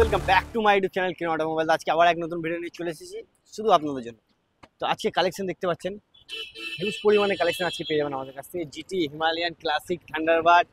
Welcome back to my YouTube channel কিনো automobile. আজকে আবার এক নতুন ভিডিও নিয়ে চলে এসেছি শুধু আপনাদের জন্য। তো আজকে কালেকশন দেখতে পাচ্ছেন, হিউজ পরিমাণে কালেকশন আজকে পেয়ে যাবেন আমাদের কাছ থেকে। GT, Himalayan, classic, Thunderbird,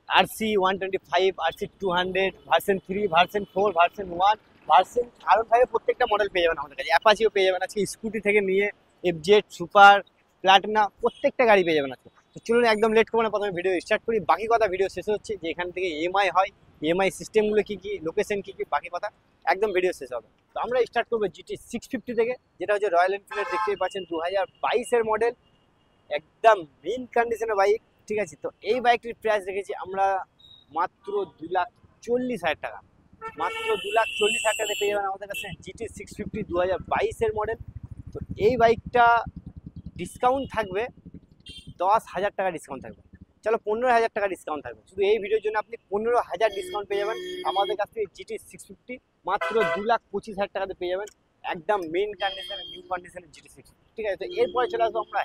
RC 125, RC 200, version 3, version 4, version 1, version আরও ভাইয়ের প্রত্যেকটা মডেল পেয়ে যাবেন আমাদের কাছে। অ্যাপাচিও পেয়ে যাবেন আজকে, স্কুটি থেকে নিয়ে এফজেড, সুপার, প্লাটিনা প্রত্যেকটা গাড়ি পেয়ে যাবেন আজকে। তো চলুন একদম লেট করবো না, প্রথমে ভিডিও স্টার্ট করি। বাকি কথা ভিডিও শেষ হচ্ছে যে এখান থেকে ইএমআই হয়, ইএমআই সিস্টেমগুলো কী কী, লোকেশন কী কী, বাকি কথা একদম ভিডিও শেষ হবে। তো আমরা স্টার্ট করবো জিটি 650 থেকে, যেটা হচ্ছে রয়্যাল এনফিল্ডের, দেখতেই পাচ্ছেন 2022-এর মডেল, একদম মেন কন্ডিশনের বাইক। ঠিক আছে, তো এই বাইকটির প্রাইস রেখেছি আমরা মাত্র 2,40,000 টাকা। মাত্র 2,40,000 টাকাতে পেয়ে যাবেন আমাদের কাছে জিটি 650 2022-এর মডেল। তো এই বাইকটা ডিসকাউন্ট থাকবে 10,000 টাকা ডিসকাউন্ট থাকবে, চলো 15,000 টাকা ডিসকাউন্ট থাকবে। শুধু এই ভিডিওর জন্য আপনি 15,000 ডিসকাউন্ট পেয়ে যাবেন আমাদের কাছ থেকে জিটি 650 মাত্র 2,25,000 টাকাতে পেয়ে যাবেন, একদম মেন কন্ডিশনে, নিউ কন্ডিশনের জিটি 650। ঠিক আছে, তো এরপরে চলে আসবো আমরা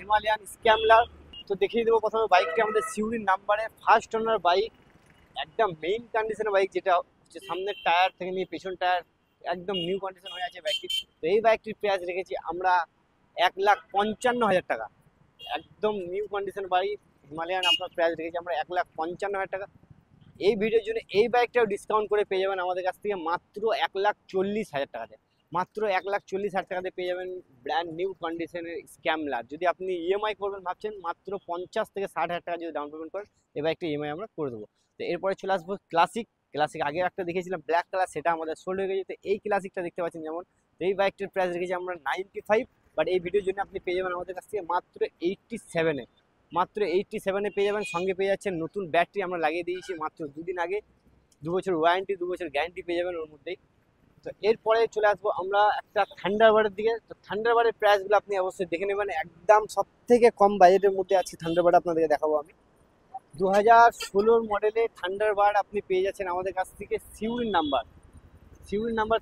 হিমালয়ান স্ক্যামলার। তো দেখিয়ে দেবো প্রথমে বাইকটি আমাদের সিউড়ির নাম্বারে, ফার্স্ট ওনার বাইক, একদম মেইন কন্ডিশনের বাইক, যেটা হচ্ছে সামনের টায়ার থেকে নিয়ে পেছন টায়ার একদম নিউ কন্ডিশন হয়ে আছে বাইকটি। তো এই বাইকটির প্রাইস রেখেছি আমরা 1,55,000 টাকা, একদম নিউ কন্ডিশন বাইক হিমালয়ান। আপনার প্রাইস রেখেছি আমরা 1,55,000 টাকা। এই ভিডিওর জন্য এই বাইকটাও ডিসকাউন্ট করে পেয়ে যাবেন আমাদের কাছ থেকে মাত্র 1,40,000 টাকাতে। মাত্র 1,40,000 টাকাতে পেয়ে যাবেন ব্র্যান্ড নিউ কন্ডিশনের স্ক্যামলার। যদি আপনি ইএমআই করবেন ভাবছেন, মাত্র 50 থেকে 60,000 টাকা যদি ডাউন পেমেন্ট করেন, এই বাইকটা ইএমআই আমরা করে দেবো। তো এরপরে চলে আসবো ক্লাসিক। আগে একটা দেখেছিলাম ব্ল্যাক কালার, সেটা আমাদের সোল্ড হয়ে গেছে। তো এই ক্লাসিকটা দেখতে পাচ্ছেন যেমন, এই বাইকটির প্রাইস রেখেছি আমরা 95, বাট এই ভিডিওর জন্য আপনি পেয়ে যাবেন আমাদের কাছ থেকে মাত্র 87-এ। মাত্র 87-এ পেয়ে যাবেন, সঙ্গে পেয়ে যাচ্ছেন নতুন ব্যাটারি আমরা লাগিয়ে দিয়েছি মাত্র 2 দিন আগে। 2 বছর ওয়ারেন্টি, 2 বছর গ্যারান্টি পেয়ে যাবেন ওর মধ্যেই। তো এরপরে চলে আসবো আমরা একটা থান্ডারবার্ডের দিকে। তো থান্ডারবার্ডের প্রাইসগুলো আপনি অবশ্যই দেখে নেবেন, একদম সব থেকে কম বাজেটের মধ্যে আছে থান্ডারবার্ড আপনাদেরকে দেখাবো আমি। 2016 মডেলে থান্ডারবার্ড আপনি পেয়ে যাচ্ছেন আমাদের কাছ থেকে সিউড়ির নাম্বার।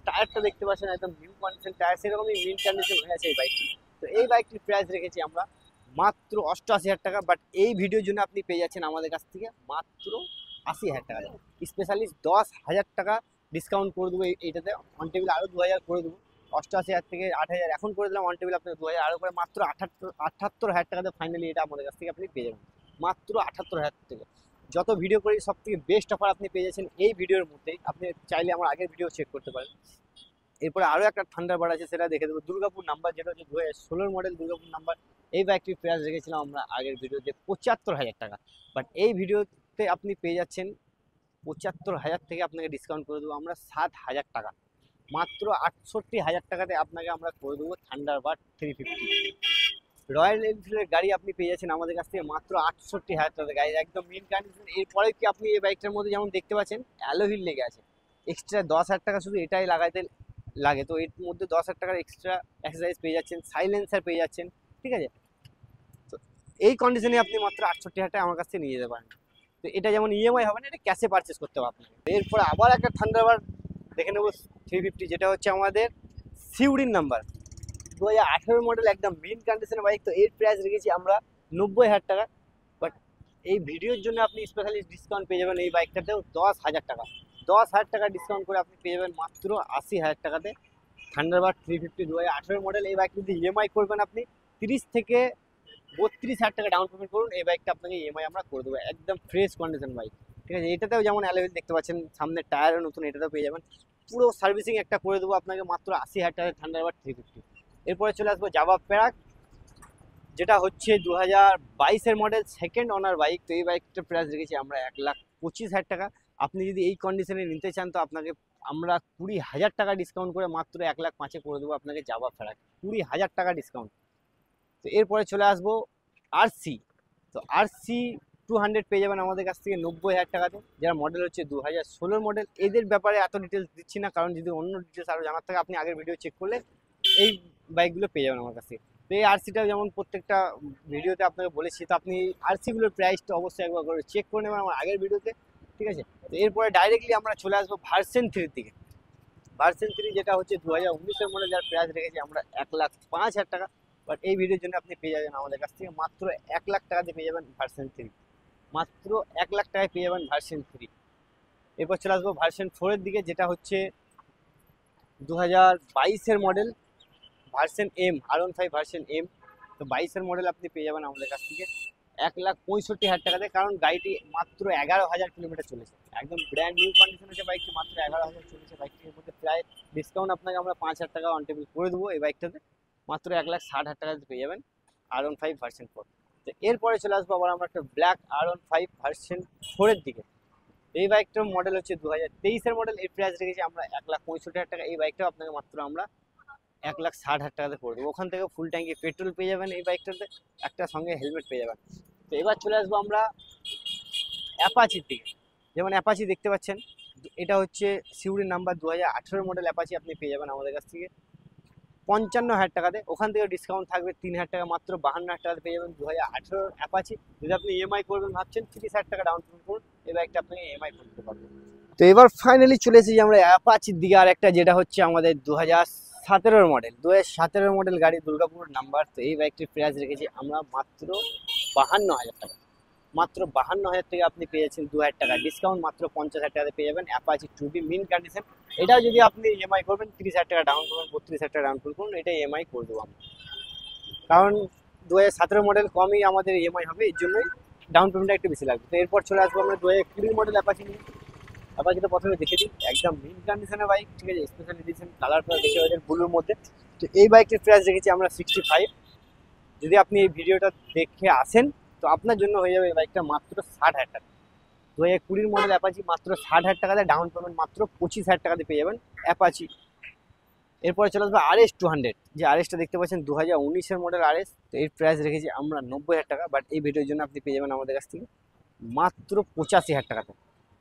টায়ারটা দেখতে পাচ্ছেন একদম নিউ কন্ডিশন টায়ার, সেরকমই মেন কন্ডিশন হয়ে আছে এই বাইকটি। তো এই বাইকটির প্রাইস রেখেছি আমরা মাত্র 88,000 টাকা, বাট এই ভিডিওর জন্য আপনি পেয়ে যাচ্ছেন আমাদের কাছ থেকে মাত্র 80,000 টাকা। স্পেশালি 10,000 টাকা ডিসকাউন্ট করে দেবো এইটাতে, অন টেবিল আরও 2,000 করে দেবো। 88,000 থেকে 8,000 এখন করে দিলাম, অন টেবিল আপনাকে 2,000 আরও করে মাত্র 78,000 টাকাতে ফাইনালি এটা আমাদের কাছ থেকে আপনি পেয়ে যাবেন মাত্র 78,000 থেকে। যত ভিডিও করি সব থেকে বেস্ট অফার আপনি পেয়ে যাচ্ছেন এই ভিডিওর মধ্যেই। আপনি চাইলে আমার আগের ভিডিও চেক করতে পারেন। এরপরে আরও একটা থান্ডারবার্ড আছে, সেটা দেখে দেবো। দুর্গাপুর নাম্বার, যেটা হচ্ছে 2016 মডেল দুর্গাপুর নাম্বার। এই বাইকটির প্রাইস রেখেছিলাম আমরা আগের ভিডিওতে 75,000 টাকা, বাট এই ভিডিওতে আপনি পেয়ে যাচ্ছেন 75,000 থেকে আপনাকে ডিসকাউন্ট করে দেবো আমরা 7,000 টাকা। মাত্র 68,000 টাকাতে আপনাকে আমরা করে দেবো থান্ডারবার্ড 350। রয়্যাল এনফিল্ডের গাড়ি আপনি পেয়ে যাচ্ছেন আমাদের কাছ থেকে মাত্র 68,000 টাকা গাড়ি, একদম মেন কন্ডিশন। এরপরে কি আপনি এই বাইকটার মধ্যে যেমন দেখতে পাচ্ছেন অ্যালয় হুইল লেগে আছে, এক্সট্রা 10,000 টাকা শুধু এটাই লাগাইতে লাগে। তো এর মধ্যে 10,000 টাকার এক্সট্রা এক্সারসাইজ পেয়ে যাচ্ছেন, সাইলেন্সার পেয়ে যাচ্ছেন। ঠিক আছে, তো এই কন্ডিশনে আপনি মাত্র 68,000 টাকা আমার কাছ থেকে নিয়ে যেতে পারেন। তো এটা যেমন ইএমআই হবে না, এটা ক্যাশে পারচেস করতে হবে আপনাকে। এরপরে আবার একটা থান্ডারবার্ড দেখে নেবো 350, যেটা হচ্ছে আমাদের সিউড়ির নাম্বার, 2018 মডেল, একদম মেন কন্ডিশনের বাইক। তো এর প্রাইস রেখেছি আমরা 90,000 টাকা, বাট এই ভিডিওর জন্য আপনি স্পেশালি ডিসকাউন্ট পেয়ে যাবেন এই বাইকটাতেও 10,000 টাকা। 10,000 টাকা ডিসকাউন্ট করে আপনি পেয়ে যাবেন মাত্র 80,000 টাকাতে থান্ডারবার্ড 350 2018 মডেল। এই বাইক যদি ইএমআই করবেন আপনি 30 থেকে 32,000 টাকা ডাউন পেমেন্ট করুন, এই বাইকটা আপনাকে ইএমআই আমরা করে দেবো, একদম ফ্রেশ কন্ডিশন বাইক। ঠিক আছে, এটাতেও যেমন অ্যালয় দেখতে পাচ্ছেন, সামনের টায়ারও নতুন, এটাতেও পেয়ে যাবেন। পুরো সার্ভিসিং একটা করে দেবো আপনাকে মাত্র 80,000 টাকা থান্ডারবার্ড 350। এরপরে চলে আসবো জাভা প্যারাক, যেটা হচ্ছে 2022-এর মডেল, সেকেন্ড ওনার বাইক। তো এই বাইকটার প্রাইস রেখেছি আমরা 1,25,000 টাকা। আপনি যদি এই কন্ডিশনে নিতে চান তো আপনাকে আমরা 20,000 টাকা ডিসকাউন্ট করে মাত্র 1,05,000 করে দেবো আপনাকে জাভা প্যারাক, 20,000 টাকা ডিসকাউন্ট। তো এরপরে চলে আসবো আরসি। তো আরসি 200 পেয়ে যাবেন আমাদের কাছ থেকে 90,000 টাকাতে, যার মডেল হচ্ছে 2016 মডেল। এদের ব্যাপারে এত ডিটেলস দিচ্ছি না, কারণ যদি অন্য ডিটেলস আরও জানার থাকে আপনি আগের ভিডিও চেক করলে এই বাইকগুলো পেয়ে যাবেন আমার কাছে। তো এই আরসিটা যেমন প্রত্যেকটা ভিডিওতে আপনাকে বলেছি, তো আপনি আরসিগুলোর প্রাইসটা অবশ্যই একবার করে চেক করে নেবেন আমার আগের ভিডিওতে। ঠিক আছে, তো এরপরে ডাইরেক্টলি আমরা চলে আসবো ভার্সন 3-র দিকে। ভার্সন 3 যেটা হচ্ছে 2019-এর মডেল, যার প্রাইস রেখেছি আমরা 1,05,000 টাকা, বাট এই ভিডিওর জন্য আপনি পেয়ে যাবেন আমাদের কাছ থেকে মাত্র 1,00,000 টাকাতে পেয়ে যাবেন ভার্সন 3। মাত্র 1,00,000 টাকায় পেয়ে যাবেন ভার্সন 3। এরপর চলে আসবো ভার্সন 4 এর দিকে, যেটা হচ্ছে 2022-এর model version M, R15 version M. তো 22-এর মডেল আপনি পেয়ে যাবেন আমাদের কাছ থেকে 1,65,000 টাকাতে, কারণ গাড়িটি মাত্র 11,000 কিলোমিটার চলেছে, একদম ব্র্যান্ড নিউ কন্ডিশন হচ্ছে বাইকটি, মাত্র 11,000 চলেছে বাইকটির মধ্যে। প্রায় ডিসকাউন্ট আপনাকে আমরা 5,000 টাকা অন টেবিল করে দেবো এই বাইকটাতে, মাত্র 1,60,000 টাকাতে পেয়ে যাবেন R15 ভার্সন 4। তো এরপরে চলে আসবো আবার আমরা একটা ব্ল্যাক R15 ভার্সন 4 এর দিকে। এই বাইকটার মডেল হচ্ছে 2023-এর মডেল, এর প্রাইস রেখেছি আমরা 1,65,000 টাকা। এই বাইকটাও আপনাকে মাত্র আমরা 1,60,000 টাকাতে করে দেবো। ওখান থেকে ফুল ট্যাঙ্কি পেট্রোল পেয়ে যাবেন এই বাইকটাতে, একটা সঙ্গে হেলমেট পেয়ে যাবেন। তো এবার চলে আসবো আমরা অ্যাপাচির দিকে। যেমন অ্যাপাচি দেখতে পাচ্ছেন, এটা হচ্ছে সিউড়ির নাম্বার 2018 মডেল অ্যাপাচি, আপনি পেয়ে যাবেন আমাদের কাছ থেকে 55,000 টাকাতে। ওখান থেকে ডিসকাউন্ট থাকবে 3,000 টাকা, মাত্র 52,000 টাকাতে পেয়ে যাবেন 2018 অ্যাপাচি। যদি আপনি ইএমআই করবেন ভাবছেন 30,000 টাকা ডাউন পেমেন্ট করুন, এই বাইকটা আপনাকে ইএমআই করতে পারবেন। তো এবার ফাইনালি চলে এসেছি আমরা অ্যাপাচির দিকে, আর একটা যেটা হচ্ছে আমাদের 2017 মডেল। 2017 মডেল গাড়ি, দুর্গাপুর নাম্বার। তো এই বাইকটির প্রাইস রেখেছি আমরা মাত্র 52,000 টাকা। মাত্র 52,000 থেকে আপনি পেয়ে যাচ্ছেন 2,000 টাকা ডিসকাউন্ট, মাত্র 50,000 টাকাতে পেয়ে যাবেন অ্যাপাচি 2B মিন কন্ডিশন। এটা যদি আপনি ইএমআই করবেন 30,000 টাকা ডাউন করবেন, 32,000 টাকা ডাউন করুন, এটা ইএমআই করে দেবো আমরা, কারণ 2017 মডেল কমই আমাদের ইএমআই হবে, এর জন্যই ডাউন পেমেন্টটা একটু বেশি লাগবে। তো এরপর চলে আসবো আমরা 2020 মডেল অ্যাপাচি নিয়ে। অ্যাপাচিটা প্রথমে দেখে দিই, একদম মিন কন্ডিশনের বাইক, ঠিক আছে, স্পেশাল এডিশন, কালারটা দেখে ওদের ব্লুর মধ্যে। তো এই বাইকটির প্রাইস রেখেছি আমরা 65। যদি আপনি এই ভিডিওটা দেখে আসেন তো আপনার জন্য হয়ে যাবে এই বাইকটা মাত্র 60,000 টাকা। 2020 মডেল অ্যাপাচি, মাত্র 60,000 টাকাতে ডাউন পেমেন্ট, মাত্র 25,000 টাকাতে পেয়ে যাবেন অ্যাপাচি। এরপরে চলে আসবে RS 200, যে RSটা দেখতে পাচ্ছেন 2019-এর মডেল RS। তো এর প্রাইস রেখেছি আমরা 90,000 টাকা, বাট এই ভিডিওর জন্য আপনি পেয়ে যাবেন আমাদের কাছ থেকে মাত্র 85,000 টাকাতে।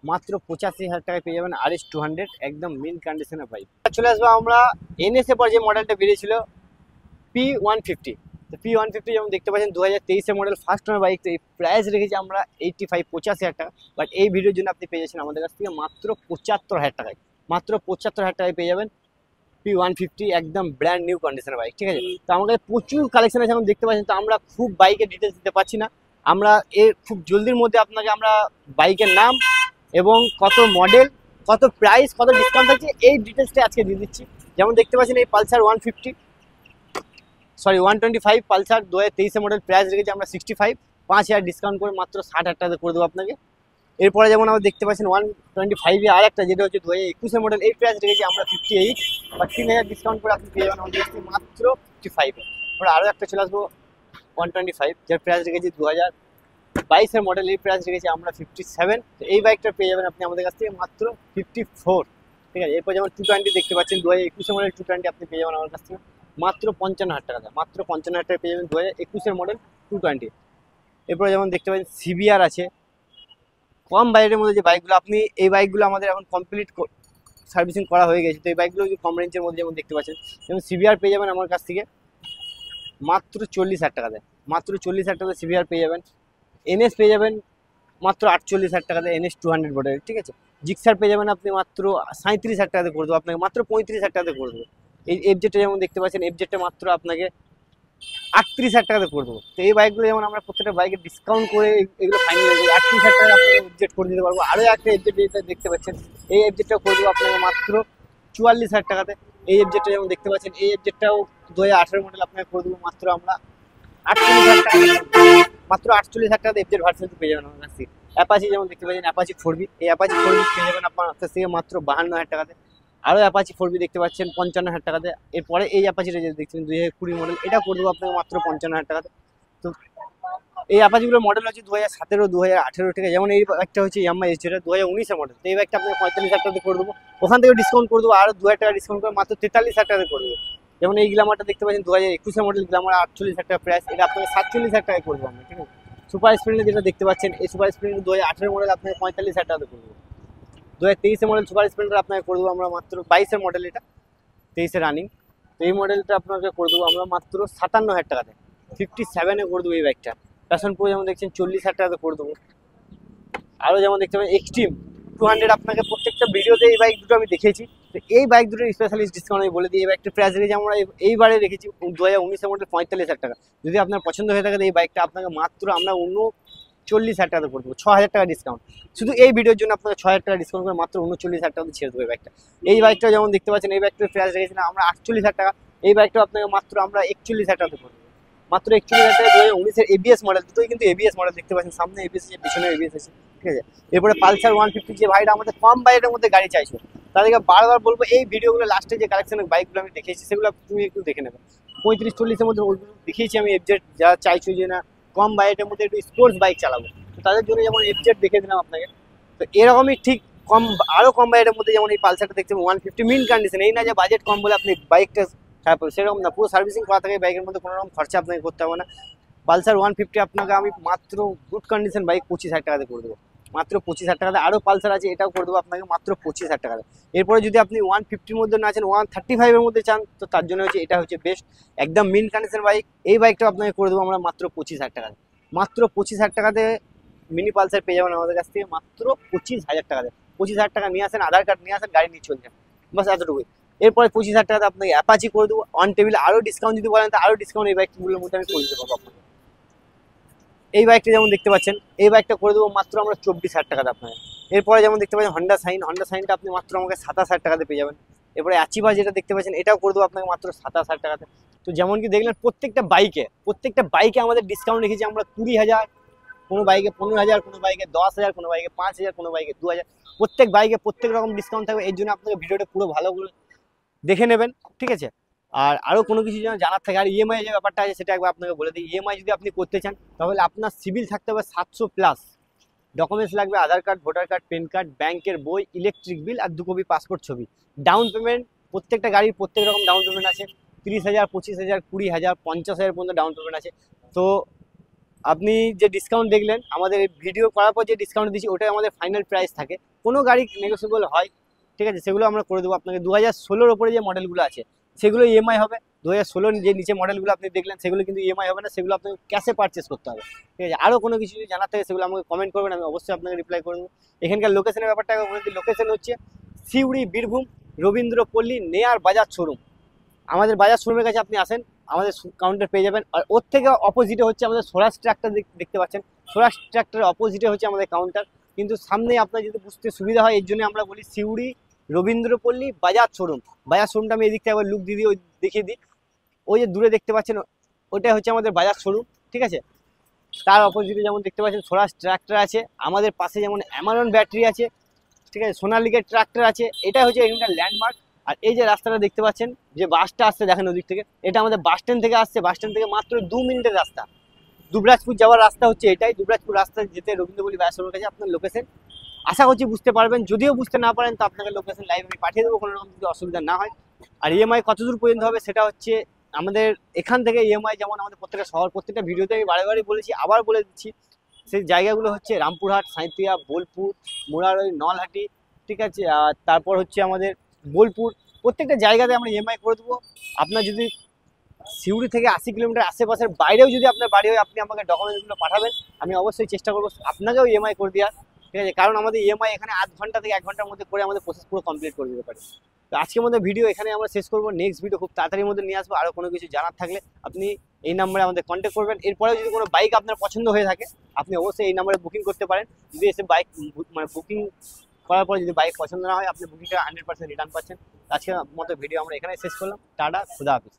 মাত্র 85,000 টাকায় পেয়ে যাবেন RS 200, একদম মিন কন্ডিশনের বাইক। চলে আসবো আমরা NS এর পর যে মডেলটা বেরিয়েছিল P150। তো P150 যেমন দেখতে পাচ্ছেন 2023-এর মডেল ফার্স্ট ওনার বাইক। তো এই প্রাইস রেখেছি আমরা 85,000 টাকা, বাট এই ভিডিওর জন্য আপনি পেয়ে যাচ্ছেন আমাদের কাছ থেকে মাত্র 75,000 টাকায়। মাত্র 75,000 টাকায় পেয়ে যাবেন P150, একদম ব্র্যান্ড নিউ কন্ডিশনের বাইক, ঠিক আছে। তো আমাদের প্রচুর কালেকশন আছে, যেমন দেখতে পাচ্ছেন। তো আমরা খুব বাইকের ডিটেলস দিতে পারছি না, আমরা এর খুব জলদির মধ্যে আপনাকে আমরা বাইকের নাম এবং কত মডেল, কত প্রাইস, কত ডিসকাউন্ট থাকছে, এই ডিটেলসটা আজকে দিয়ে দিচ্ছি। যেমন দেখতে পাচ্ছেন এই পালসার 125 পালসার 2023 মডেল, প্রাইস রেখেছি আমরা 65, 5,000 ডিসকাউন্ট করে মাত্র 60,000 টাকা করে দেবো আপনাকে। এরপরে যেমন আমরা দেখতে পাচ্ছেন 125 আর একটা যেটা হচ্ছে 2021 মডেল, এই প্রাইস রেখেছি আমরা 58, বা 3,000 ডিসকাউন্ট করে আপনি পেয়ে যাবেন আমাদের মাত্র 55। এবার আরও একটা চলে আসবো 125, যার প্রাইস রেখেছি 2022-এর মডেল, এই প্রাইস রেখেছি আমরা 57। তো এই বাইকটা পেয়ে যাবেন আপনি আমাদের কাছ থেকে মাত্র 54, ঠিক আছে। এরপর যেমন 220 দেখতে পাচ্ছেন 2021 মডেল 220, আপনি পেয়ে যাবেন আমার কাছ থেকে মাত্র 55,000 টাকা। মাত্র 55,000 টাকা পেয়ে যাবেন 2021-এর মডেল 220। এরপরে যেমন দেখতে পাচ্ছেন CBR আছে, কম বাজেটের মধ্যে যে বাইকগুলো, আপনি এই বাইকগুলো আমাদের এখন কমপ্লিট সার্ভিসিং করা হয়ে গেছে। তো এই বাইকগুলো কম রেঞ্জের মধ্যে যেমন দেখতে পাচ্ছেন, যেমন CBR পেয়ে যাবেন আমার কাছ থেকে মাত্র 40,000 টাকাতে। মাত্র 40,000 টাকাতে CBR পেয়ে যাবেন। NS পেয়ে যাবেন মাত্র 48,000 টাকাতে, NS 200 মডেল, ঠিক আছে। জিক্সার পেয়ে যাবেন আপনি মাত্র 37,000 টাকাতে করে দেবো আপনাকে, মাত্র 35,000 টাকাতে করে দেবো। এই FZ-টা যেমন দেখতে পাচ্ছেন, FZ-টা মাত্র আপনাকে 38,000 টাকাতে করে দেবো। তো এই বাইকগুলো যেমন আমরা প্রত্যেকটা বাইকে ডিসকাউন্ট করে এগুলো ফাইনাল হয়ে যাবে, 38,000 টাকা আপনাকে FZ করে দিতে পারবো। আরও একটা FZ দেখতে পাচ্ছেন, এই FZ-টা করে দেবো আপনাকে মাত্র 44,000 টাকাতে। এই FZ-টা যেমন দেখতে পাচ্ছেন, এই FZ-টাও 2018 মডেল, আপনাকে করে দেবো মাত্র আমরা 48,000 টাকা, মাত্র 48,000 টাকাতে FZ ভার্সন পেয়ে যাবেন আমার কাছ থেকে। অ্যাপাচি যেমন দেখতে পাচ্ছেন অ্যাপাচি 4B, এই অ্যাপাচি 4B পেয়ে যাবেন আপনার কাছ থেকে মাত্র 52,000 টাকাতে। আরও অ্যাপাচি 4B দেখতে পাচ্ছেন 55,000 টাকাতে। এরপরে এই অ্যাপাচিটা যে দেখছেন 2020 মডেল, এটা করে দেবো আপনাকে মাত্র 55,000 টাকাতে। তো এই অ্যাপাচিগুলোর মডেল হচ্ছে 2017, 2018, ঠিক আছে। যেমন এই একটা হচ্ছে Yamaha SZ 2019-এর মডেল, তো এই বাইকটা আপনাকে 45,000 টাকাতে করে দেবো। ওখান থেকে ডিসকাউন্ট করে দেবো আরও 2,000 টাকা ডিসকাউন্ট করে মাত্র 43,000 টাকাতে করে দেবো। যেমন এই গ্ল্যামারটা দেখতে পাচ্ছেন 2021-এর মডেল গ্ল্যামার, 48,000 টাকা প্রাইস, এটা আপনাকে 47,000 টাকায় করে দেবো আমরা, ঠিক আছে। সুপার স্প্লেন্ডার যেটা দেখতে পাচ্ছেন, এই সুপার স্প্লেন্ডার 2018 মডেল আপনাকে 45,000 টাকাতে করে দেবো। 2023-এর মডেল সুপার স্প্লেন্ডার আপনাকে করে দেবো আমরা মাত্র 22-এর মডেল, এটা 23-এ রানিং। তো এই মডেলটা আপনাকে করে দেবো আমরা মাত্র 57,000 টাকাতে, 57-এ করে দেবো এই বাইকটা। প্যাশন প্রো যেমন দেখছেন 40,000 টাকাতে করে দেবো। আরও যেমন দেখতে পাবেন এক্সট্রিম 200, আপনাকে প্রত্যেকটা ভিডিওতে এই বাইক দুটো আমি দেখিয়েছি। তো এই বাইক দুটোর স্পেশালিস্ট ডিসকাউন্ট আমি বলে দিই। এই বাইকটা প্রাইস রেখেছি আমরা এইবারে রেখেছি 2019-এর মডেল 45,000 টাকা। যদি আপনার পছন্দ হয়ে থাকে এই বাইকটা আপনাকে মাত্র আমরা 39,000 টাকাতে করে দেবো, 6,000 টাকা ডিসকাউন্ট। শুধু এই ভিডিওর জন্য আপনাকে 6,000 টাকা ডিসকাউন্ট করে মাত্র 39,000 টাকাতে ছেড়ে দেবো এই বাইকটা। এই বাইকটা যেমন দেখতে পাচ্ছেন, এই বাইকটার প্রাইস রেখেছিলাম আমরা 48,000 টাকা, এই বাইকটা আপনাকে মাত্র আমরা 41,000 টাকাতে করে দেবো, মাত্র 41,000 টাকা। 2019-এর এবিএস মডেল, দুটোই কিন্তু এবিএস মডেল দেখতে পাচ্ছেন, সামনে এবিএস আছে, পিছনে এবিএস আছে, ঠিক আছে। এরপরে পালসার 150, যে ভাইটা আমাদের কম বাজেটের মধ্যে গাড়ি চাইছো তাদেরকে বারবার বলবো এই ভিডিওগুলো লাস্টে যে কালেকশনের বাইকগুলো আমি দেখিয়েছি সেগুলো তুমি একটু দেখে নেবে। 35-40-এর মধ্যে ওইগুলো দেখিয়েছি আমি এফজেড, যারা চাইছো যে না কম বাজেটের মধ্যে একটু স্পোর্টস বাইক চালাবো, তো তাদের জন্য যেমন এফজেড দেখে দিলাম আপনাকে। তো এরকমই ঠিক কম, আরও কম বাজেটের মধ্যে যেমন এই পালসারটা দেখতে 150 মিন কন্ডিশন, এই না যে বাজেট কম বলে আপনি বাইকটা খারাপ হবে, সেরকম না, পুরো সার্ভিসিং করা থাকে বাইকের মধ্যে, কোনো রকম খরচা আপনাকে করতে হবে না। পালসার 150 আপনাকে আমি মাত্র গুড কন্ডিশন বাইক 25,000 টাকাতে করে দেবো, মাত্র 25,000 টাকাতে। আরও পালসার আছে, এটাও করে দেবো আপনাকে মাত্র 25,000 টাকাতে। এরপরে যদি আপনি 150-র মধ্যে না চান, 135-এর মধ্যে চান, তো তার জন্য হচ্ছে এটা হচ্ছে বেস্ট, একদম মিন কন্ডিশন বাইক। এই বাইকটা আপনাকে করে দেবো আমরা মাত্র 25,000 টাকাতে, মাত্র 25,000 টাকাতে মিনি পালসার পেয়ে যাবেন আমাদের কাছ থেকে মাত্র 25,000 টাকাতে। 25,000 টাকা নিয়ে আসেন, আধার কার্ড নিয়ে আসেন, গাড়ি নিয়ে চলে যান, বাস এতটুকুই। এরপরে 25,000 টাকাতে আপনাকে অ্যাপাচি করে দেবো অন টেবিল, আরও ডিসকাউন্ট যদি বলেন তো আরও ডিসকাউন্ট এই বাইকগুলোর মধ্যে আমি করে দিতে পারবো আপনাকে। এই বাইকটা যেমন দেখতে পাচ্ছেন, এই বাইকটা করে দেবো মাত্র আমরা 24,000 টাকাতে আপনাকে। এরপরে যেমন দেখতে পাচ্ছেন হন্ডা সাইন, হন্ডা সাইনটা আপনি মাত্র আমাকে 27,000 টাকাতে পেয়ে যাবেন। এরপরে অ্যাচিভা যেটা দেখতে পাচ্ছেন, এটাও করে দেবো আপনাকে মাত্র 27,000 টাকাতে। তো যেমন কি দেখলেন প্রত্যেকটা বাইকে আমাদের ডিসকাউন্ট রেখেছি আমরা 20,000, কোনো বাইকে 15,000, কোনো বাইকে 10,000, কোনো বাইকে 5,000, কোনো বাইকে 2,000, প্রত্যেক বাইকে প্রত্যেক রকম ডিসকাউন্ট থাকবে। এর জন্য আপনাকে ভিডিওটা পুরো ভালো করে দেখে নেবেন, ঠিক আছে। আর আরও কোনো কিছু যেন জানার থাকে, আর ইএমআই যে ব্যাপারটা আছে সেটা একবার আপনাকে বলে দিই। ইএমআই যদি আপনি করতে চান তাহলে আপনার সিভিল থাকতে হবে 700+, ডকুমেন্টস লাগবে Aadhaar card, voter card, PAN card, ব্যাংকের বই, ইলেকট্রিক বিল আর 2 কপি পাসপোর্ট ছবি। ডাউন পেমেন্ট, প্রত্যেকটা গাড়ির প্রত্যেক রকম ডাউন পেমেন্ট আছে, 30,000, 25,000, 20,000, 50,000 পর্যন্ত ডাউন পেমেন্ট আছে। তো আপনি যে ডিসকাউন্ট দেখলেন আমাদের ভিডিও করার পর যে ডিসকাউন্ট দিচ্ছি ওটাই আমাদের ফাইনাল প্রাইস থাকে, কোনো গাড়ি নেগোসিয়েবল হয়, ঠিক আছে, সেগুলো আমরা করে দেবো আপনাকে। 2016-র ওপরে যে মডেলগুলো আছে সেগুলো ইএমআই হবে, 2016 যে নিচে মডেলগুলো আপনি দেখলেন সেগুলো কিন্তু ইএমআই হবে না, সেগুলো আপনাকে ক্যাশে পারচেস করতে হবে, ঠিক আছে। আরও কোনো কিছু যদি জানার থাকে সেগুলো আমাকে কমেন্ট করবেন, আমি অবশ্যই আপনাকে রিপ্লাই করে দেবো। এখানকার লোকেশনের ব্যাপারটা বলে দিই, লোকেশন হচ্ছে সিউড়ি, বীরভূম, রবীন্দ্রপল্লী, নেয়ার বাজার শোরুম। আমাদের বাজার শোরুমের কাছে আপনি আসেন, আমাদের কাউন্টার পেয়ে যাবেন। আর ওর থেকে অপোজিটে হচ্ছে আমাদের স্বরাজ ট্রাক্টর দেখতে পাচ্ছেন, স্বরাজ ট্রাক্টরের অপোজিটে হচ্ছে আমাদের কাউন্টার, কিন্তু সামনে আপনার যদি বুঝতে সুবিধা হয় এর জন্য আমরা বলি সিউড়ি, রবীন্দ্রপল্লী, বাজার শোরুম। বাজার শোরুমটা আমি এদিক থেকে একবার লুক দিয়ে দিই, ওই দেখিয়ে দিই, ওই যে দূরে দেখতে পাচ্ছেন ওইটা হচ্ছে আমাদের বাজার শোরুম, ঠিক আছে। তার অপোজিটে যেমন দেখতে পাচ্ছেন স্বরাজ ট্রাক্টর আছে, আমাদের পাশে যেমন অ্যামারন ব্যাটারি আছে, ঠিক আছে, সোনালিকের ট্রাক্টর আছে, এটা হচ্ছে এখানকার ল্যান্ডমার্ক। আর এই যে রাস্তাটা দেখতে পাচ্ছেন, যে বাসটা আসছে দেখেন ওদিক থেকে, এটা আমাদের বাস স্ট্যান্ড থেকে আসছে, বাস স্ট্যান্ড থেকে মাত্র 2 মিনিটের রাস্তা। দুবরাজপুর যাওয়ার রাস্তা হচ্ছে এটাই, দুবরাজপুর রাস্তা যেতে রবীন্দ্রপল্লী বাস শোরুমের কাছে আপনার লোকেশন। আশা করছি বুঝতে পারবেন, যদিও বুঝতে না পারেন তো আপনাকে লোকেশন লাইভ আমি পাঠিয়ে দেবো, কোনো রকম যদি অসুবিধা না হয়। আর ইএমআই কতদূর পর্যন্ত হবে সেটা হচ্ছে আমাদের এখান থেকে ইএমআই, যেমন আমাদের প্রত্যেকটা শহর, প্রত্যেকটা ভিডিওতে আমি বারে বলেছি, আবার বলে দিচ্ছি, সেই জায়গাগুলো হচ্ছে রামপুরহাট, সাঁইথিয়া, বোলপুর, মুরারই, নলহাটি, ঠিক আছে, আর তারপর হচ্ছে আমাদের বোলপুর, প্রত্যেকটা জায়গাতে আমরা ইএমআই করে দেবো। আপনার যদি সিউড়ি থেকে 80 কিলোমিটার আশেপাশের বাইরেও যদি আপনার বাড়ি হয়, আপনি আমাকে ডকুমেন্টসগুলো পাঠাবেন, আমি অবশ্যই চেষ্টা করবো আপনাকেও ইএমআই করে দেওয়ার, ঠিক আছে। কারণ আমাদের ইএমআই এখানে আধ ঘন্টা থেকে 1 ঘন্টার মধ্যে করে আমাদের প্রসেস পুরো কমপ্লিট করে দিতে পারে। তো আজকের মধ্যে ভিডিও এখানে আমরা শেষ করবো, নেক্সট ভিডিও খুব তাড়াতাড়ির মধ্যে নিয়ে আসবো। আরও কোনো কিছু জানার থাকলে আপনি এই নাম্বারে আমাদের কন্ট্যাক্ট করবেন। এরপরে যদি কোনো বাইক আপনার পছন্দ হয়ে থাকে আপনি অবশ্যই এই নাম্বারে বুকিং করতে পারেন। যদি এসে বাইক মানে বুকিং করার পরে যদি বাইক পছন্দ না হয় আপনি বুকিংটা 100% রিটার্ন পাচ্ছেন। আজকের মতো ভিডিও আমরা এখানে শেষ করলাম, টাটা, খুদা হাফেজ।